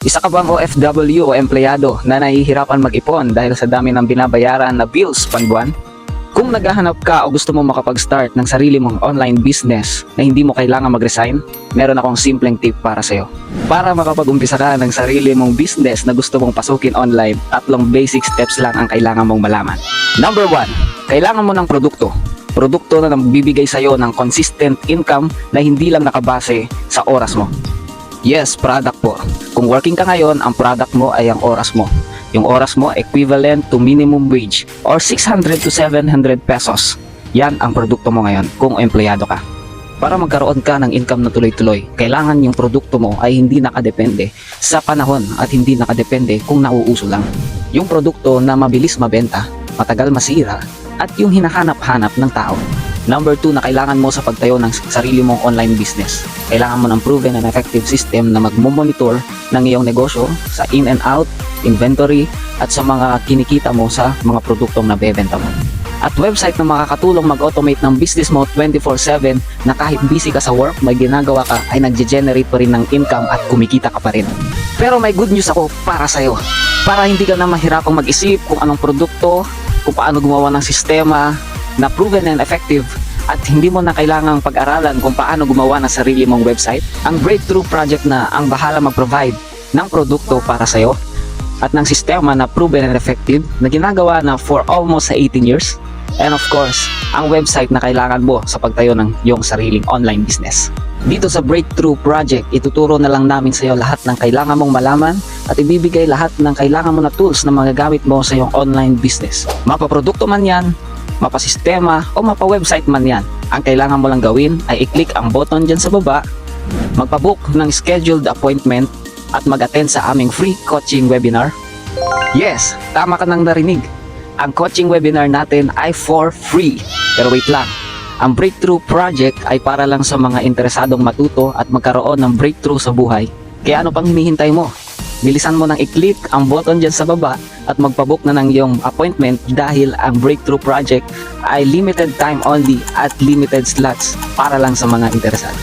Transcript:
Isa ka bang OFW o empleyado na nahihirapan mag-ipon dahil sa dami ng binabayaran na bills panbuwan? Kung naghahanap ka o gusto mo makapag-start ng sarili mong online business na hindi mo kailangan mag-resign, meron akong simpleng tip para sa'yo. Para makapag-umpisa ka ng sarili mong business na gusto mong pasukin online, 3 basic steps lang ang kailangan mong malaman. Number 1, kailangan mo ng produkto. Produkto na nagbibigay sa'yo ng consistent income na hindi lang nakabase sa oras mo. Yes, product po. Kung working ka ngayon, ang product mo ay ang oras mo. Yung oras mo equivalent to minimum wage or 600 to 700 pesos. Yan ang produkto mo ngayon kung empleyado ka. Para magkaroon ka ng income na tuloy-tuloy, kailangan yung produkto mo ay hindi nakadepende sa panahon at hindi nakadepende kung nauuso lang. Yung produkto na mabilis mabenta, matagal masira, at yung hinahanap-hanap ng tao. Number 2 na kailangan mo sa pagtayo ng sarili mong online business. Kailangan mo ng proven and effective system na magmomonitor ng iyong negosyo sa in and out, inventory, at sa mga kinikita mo sa mga produktong nabebenta mo. At website na makakatulong mag-automate ng business mo 24/7 na kahit busy ka sa work, may ginagawa ka ay nag-generate pa rin ng income at kumikita ka pa rin. Pero may good news ako para sa'yo. Para hindi ka na mahirapang mag-isip kung anong produkto, kung paano gumawa ng sistema na proven and effective at hindi mo na kailangang pag-aralan kung paano gumawa ng sarili mong website, ang Breakthrough Project na ang bahala mag-provide ng produkto para sa'yo at ng sistema na proven and effective na ginagawa na for almost 18 years. And of course, ang website na kailangan mo sa pagtayo ng iyong sariling online business. Dito sa Breakthrough Project, ituturo na lang namin sa iyo lahat ng kailangan mong malaman at ibibigay lahat ng kailangan mo na tools na magagamit mo sa iyong online business. Mapaprodukto man yan, mapasistema o mapa-website man yan. Ang kailangan mo lang gawin ay i-click ang button dyan sa baba, magpabook ng scheduled appointment at mag-attend sa aming free coaching webinar. Yes, tama ka nang narinig. Ang coaching webinar natin ay for free. Pero wait lang, ang Breakthrough Project ay para lang sa mga interesadong matuto at magkaroon ng breakthrough sa buhay. Kaya ano pang hinihintay mo? Bilisan mo nang i-click ang button dyan sa baba at magpabook na ng iyong appointment dahil ang Breakthrough Project ay limited time only at limited slots para lang sa mga interesado.